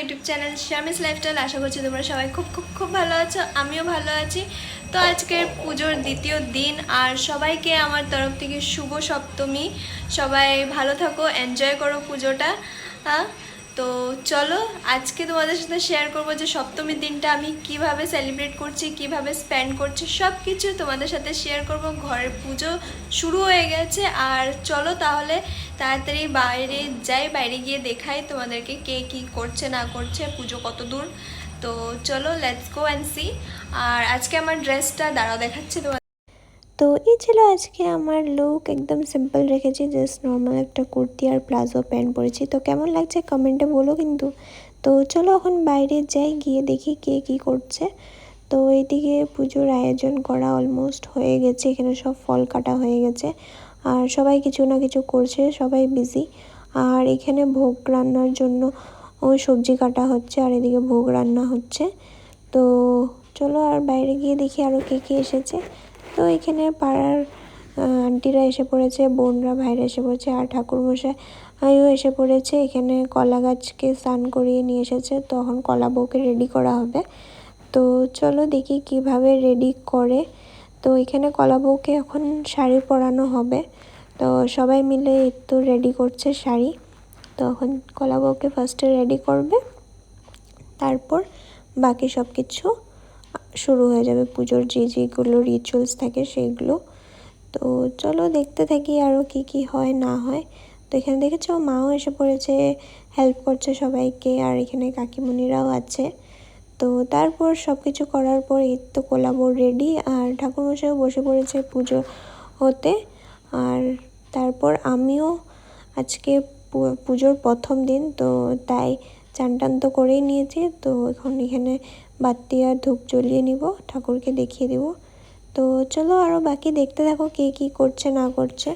YouTube channel শামিস lifestyle. আশা করছি তোমরা সবাই খুব খুব খুব ভালো আছো, আমিও ভালো আছি। তো আজকের পুজোর দ্বিতীয় দিন, আর সবাইকে আমার তরফ থেকে শুভ সপ্তমী। সবাই ভালো থাকো, এনজয় করো পুজোটা। তো চলো আজকে তোমাদের সাথে শেয়ার করবো যে সপ্তমীর দিনটা আমি কিভাবে সেলিব্রেট করছি, কিভাবে স্পেন্ড করছি, সব কিছু তোমাদের সাথে শেয়ার করব। ঘরের পুজো শুরু হয়ে গেছে, আর চলো তাহলে তাড়াতাড়ি বাইরে যাই, বাইরে গিয়ে দেখাই তোমাদেরকে কে কী করছে না করছে, পুজো কত দূর। তো চলো লেটস গো অ্যান্ড সি। আর আজকে আমার ড্রেসটা দাঁড়াও দেখাচ্ছি তোমাদের। তো এই ছিল আজকে আমার লুক, একদম সিম্পল রেখেছি, জাস্ট নর্মাল একটা কুর্তি আর প্লাজো প্যান্ট পরেছি। তো কেমন লাগছে কমেন্টে বলো কিন্তু। তো চলো এখন বাইরে যাই, গিয়ে দেখি কে কী করছে। তো এইদিকে পুজোর আয়োজন করা অলমোস্ট হয়ে গেছে, এখানে সব ফল কাটা হয়ে গেছে আর সবাই কিছু না কিছু করছে, সবাই বিজি। আর এখানে ভোগ রান্নার জন্য সবজি কাটা হচ্ছে আর এদিকে ভোগ রান্না হচ্ছে। তো চলো আর বাইরে গিয়ে দেখি আরও কে কে এসেছে। তো এখানে পাড়ার আন্টিরা এসে পড়েছে, বোনরা ভাইরা এসে পড়েছে, আর ঠাকুরমশাইও এসে পড়েছে। এখানে কলা গাছকে স্নান করিয়ে নিয়ে এসেছে, তখন কলা বউকে রেডি করা হবে। তো চলো দেখি কিভাবে রেডি করে। তো এখানে কলা বউকে এখন শাড়ি পরানো হবে। তো সবাই মিলে একটু রেডি করছে শাড়ি। তো এখন কলা বউকে ফার্স্টে রেডি করবে, তারপর বাকি সব কিছু শুরু হয়ে যাবে, পুজোর যেগুলো রিচুয়ালস থাকে সেইগুলো। তো চলো দেখতে থাকি আরও কি কি হয় না হয়। তো এখানে দেখেছো মাও এসে পড়েছে, হেল্প করছে সবাইকে, আর এখানে কাকিমণিরাও আছে। তো তারপর সব কিছু করার পর এই তো কোলাবর রেডি, আর ঠাকুরমশাইও বসে পড়েছে পুজো হতে। আর তারপর আমিও আজকে পুজোর প্রথম দিন, তো তাই চান টান তো করেই নিয়েছি। তো এখন এখানে বাতি আর ধূপ জ্বলিয়ে নিব, ঠাকুরকে দেখিয়ে দিব। তো চলো আরও বাকি দেখতে থাকো কে কী করছে না করছে।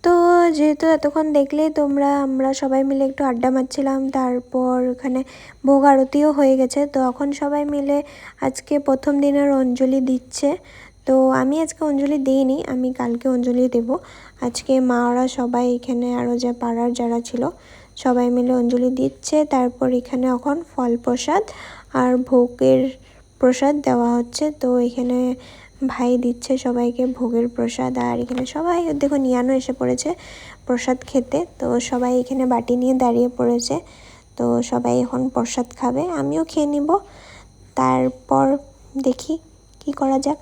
তো যেহেতু এতক্ষণ দেখলে তোমরা, আমরা সবাই মিলে একটু আড্ডা মারছিলাম, তারপর ওখানে ভোগ আরতিও হয়ে গেছে। তো এখন সবাই মিলে আজকে প্রথম দিনের অঞ্জলি দিচ্ছে। তো আমি আজকে অঞ্জলি দিইনি, আমি কালকে অঞ্জলি দেব। আজকে মারা সবাই এখানে আরও যা পাড়ার যারা ছিল সবাই মিলে অঞ্জলি দিচ্ছে। তারপর এখানে এখন ফল প্রসাদ আর ভোগের প্রসাদ দেওয়া হচ্ছে। তো এখানে ভাই দিচ্ছে সবাইকে ভোগের প্রসাদ, আর এখানে সবাই দেখো নিয়ানো এসে পড়েছে প্রসাদ খেতে। তো সবাই এখানে বাটি নিয়ে দাঁড়িয়ে পড়েছে। তো সবাই এখন প্রসাদ খাবে, আমিও খেয়ে নিব, তারপর দেখি কি করা যাক।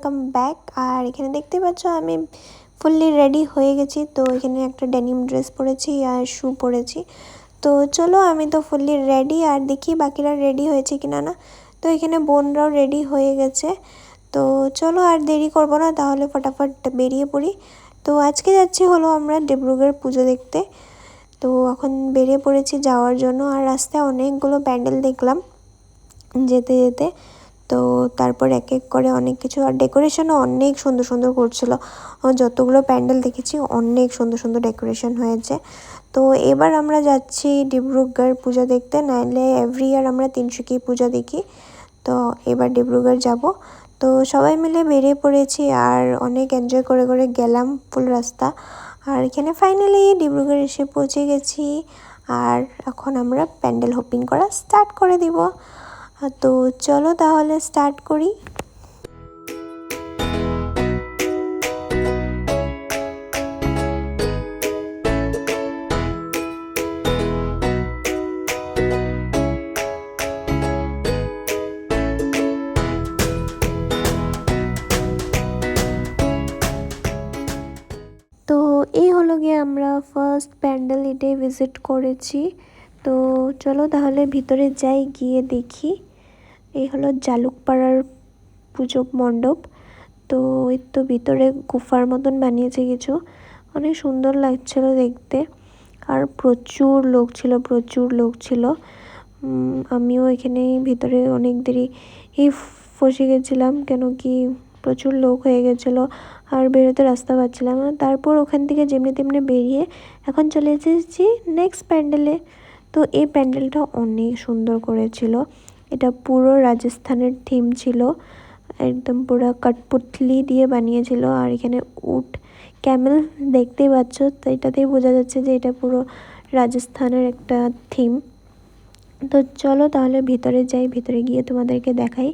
Welcome back. আর এখানে দেখতে পাচ্ছ আমি ফুললি রেডি হয়ে গেছি। তো এখানে একটা ডেনিম ড্রেস পরেছি আর শু পরেছি। তো চলো আমি তো ফুললি রেডি, আর দেখি বাকিরা রেডি হয়েছে কিনা না। তো এখানে বোনরাও রেডি হয়ে গেছে। তো চলো আর দেরি করব না, তাহলে ফটাফট বেরিয়ে পড়ি। তো আজকে যাচ্ছি হলো আমরা ডিব্রুগড় পুজো দেখতে। তো এখন বেরিয়ে পড়েছি যাওয়ার জন্য। আর রাস্তায় অনেকগুলো প্যান্ডেল দেখলাম যেতে যেতে। তো তারপর এক এক করে অনেক কিছু, আর ডেকোরেশনও অনেক সুন্দর সুন্দর করছিল। যতগুলো প্যান্ডেল দেখেছি অনেক সুন্দর সুন্দর ডেকোরেশন হয়েছে। তো এবার আমরা যাচ্ছি ডিব্রুগড় পূজা দেখতে, নাইলে এভরি ইয়ার আমরা তিনসুকিয়া পূজা দেখি। তো এবার ডিব্রুগড় যাব। তো সবাই মিলে বেরিয়ে পড়েছি আর অনেক এনজয় করে করে গেলাম ফুল রাস্তা। আর এখানে ফাইনালি ডিব্রুগড় এসে পৌঁছে গেছি। আর এখন আমরা প্যান্ডেল হপিং করা স্টার্ট করে দিব। তো চলো তাহলে স্টার্ট করি। তো এই হলো গিয়ে আমরা ফার্স্ট প্যান্ডেল এটাই ভিজিট করেছি। তো চলো তাহলে ভিতরে যাই, গিয়ে দেখি। এই হলো জালুকপাড়ার পুজো মণ্ডপ। তো এই তো ভিতরে গুফার মতন বানিয়েছে কিছু, অনেক সুন্দর লাগছিল দেখতে। আর প্রচুর লোক ছিল। আমিও এখানে ভিতরে অনেক দেরি ফসে গেছিলাম, কেন কি প্রচুর লোক হয়ে গেছিলো আর বেরোতে রাস্তা পাচ্ছিলাম না। তারপর ওখান থেকে যেমনি তেমনি বেরিয়ে এখন চলে এসেছি নেক্সট প্যান্ডেলে। তো এই প্যান্ডেলটা অনেক সুন্দর করেছিল। এটা পুরো রাজস্থানের থিম ছিল, একদম পুরো কাঠপুতলি দিয়ে বানিয়েছিল। আর এখানে উট ক্যামেল দেখতেই পাচ্ছ, তো এটাতেই বোঝা যাচ্ছে যে এটা পুরো রাজস্থানের একটা থিম। তো চলো তাহলে ভিতরে যাই, ভিতরে গিয়ে তোমাদেরকে দেখাই।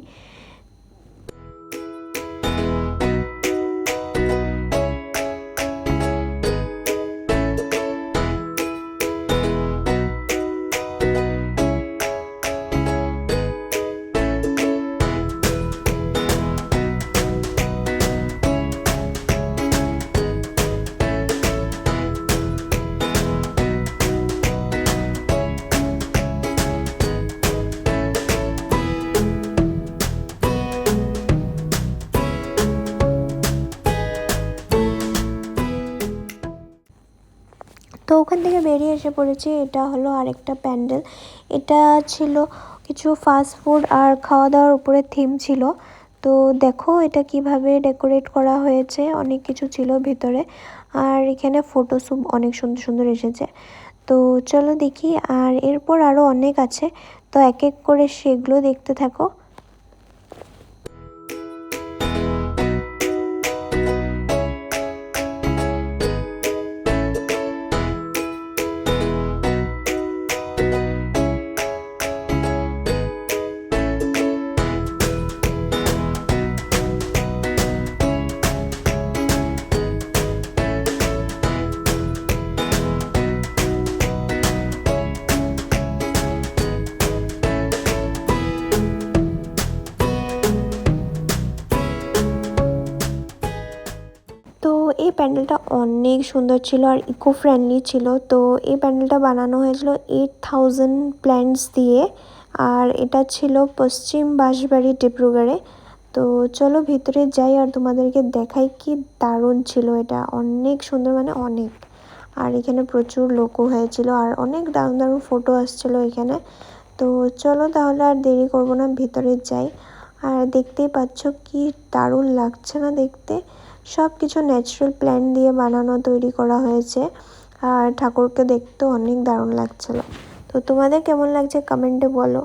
তো ওখান থেকে বেরিয়ে এসে পড়েছি। এটা হলো আরেকটা প্যান্ডেল। এটা ছিল কিছু ফাস্ট ফুড আর খাওয়া দাওয়ার উপরে থিম ছিল। তো দেখো এটা কিভাবে ডেকোরেট করা হয়েছে, অনেক কিছু ছিল ভিতরে। আর এখানে ফটোশ্যুট অনেক সুন্দর সুন্দর এসেছে। তো চলো দেখি। আর এরপর আরও অনেক আছে, তো এক এক করে সেগুলো দেখতে থাকো। তো এই প্যান্ডেলটা অনেক সুন্দর ছিল আর ইকো ফ্রেন্ডলি ছিল। তো এই প্যান্ডেলটা বানানো হয়েছিল 8000 প্ল্যান্টস দিয়ে। আর এটা ছিল পশ্চিম বাঁশবাড়ি ডিব্রুগড়ে। তো চলো ভিতরে যাই আর তোমাদেরকে দেখাই, কি দারুণ ছিল এটা, অনেক সুন্দর মানে অনেক। আর এখানে প্রচুর লোকও হয়েছিল আর অনেক দারুণ দারুণ ফটো আসছিল এখানে। তো চলো তাহলে আর দেরি করব না, ভিতরে যাই। আর দেখতেই পাচ্ছ কি দারুণ লাগছে না দেখতে, সব কিছু ন্যাচারাল প্ল্যান্ট দিয়ে বানানো তৈরি করা হয়েছে। আর ঠাকুরকে দেখতেও অনেক দারুণ লাগছিল। তো তোমাদের কেমন লাগছে কমেন্টে বলো।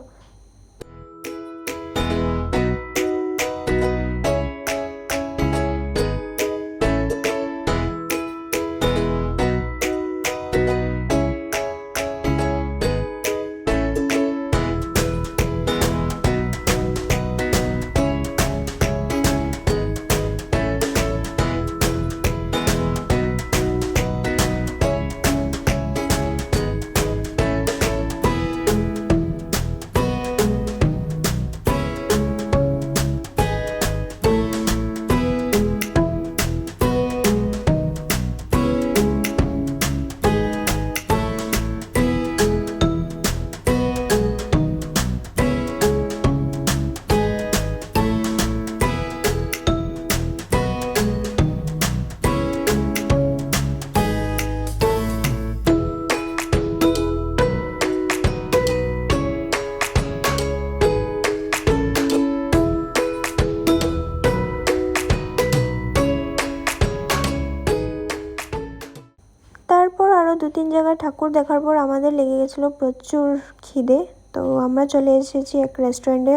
জায়গায় ঠাকুর দেখার পর আমাদের লেগে গেছিলো প্রচুর খিদে। তো আমরা চলে এসেছি এক রেস্টুরেন্টে,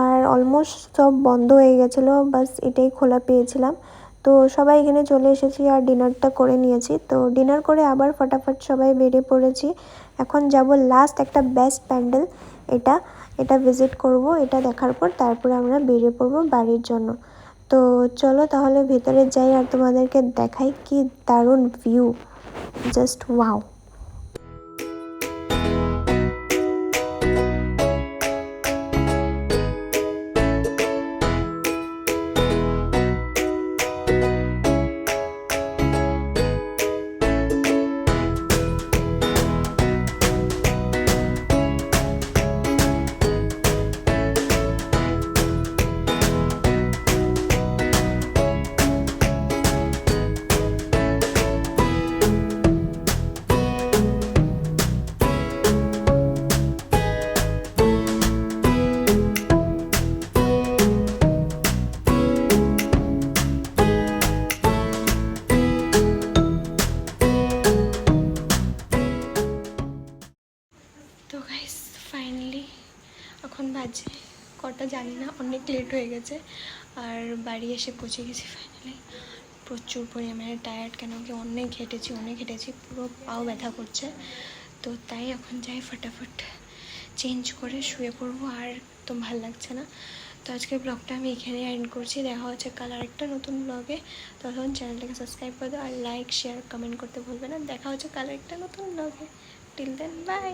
আর অলমোস্ট সব বন্ধ হয়ে গেছিলো, বাস এটাই খোলা পেয়েছিলাম। তো সবাই এখানে চলে এসেছি আর ডিনারটা করে নিয়েছি। তো ডিনার করে আবার ফটাফট সবাই বেরিয়ে পড়েছি। এখন যাব লাস্ট একটা বেস্ট প্যান্ডেল, এটা ভিজিট করব। এটা দেখার পর তারপরে আমরা বেরিয়ে পড়বো বাড়ির জন্য। তো চলো তাহলে ভেতরে যাই আর তোমাদেরকে দেখাই কি দারুণ ভিউ, জাস্ট ওয়াও। তো গাইস ফাইনালি এখন বাজে কটা জানি না, অনেক লেট হয়ে গেছে আর বাড়ি এসে পৌঁছে গেছি ফাইনালি। প্রচুর পরিমাণে টায়ার্ড, কেন কি অনেক হেঁটেছি, পুরো পাও ব্যথা করছে। তো তাই এখন যাই ফটাফট চেঞ্জ করে শুয়ে পড়বো, আর তো ভালো লাগছে না। তো আজকের ব্লগটা আমি এখানে এন্ড করছি। দেখা হচ্ছে কাল আরেকটা নতুন ব্লগে। তখন চ্যানেলটাকে সাবস্ক্রাইব করে দাও আর লাইক শেয়ার কমেন্ট করতে ভুলবে না। দেখা হচ্ছে কাল একটা নতুন ব্লগে। Till then by.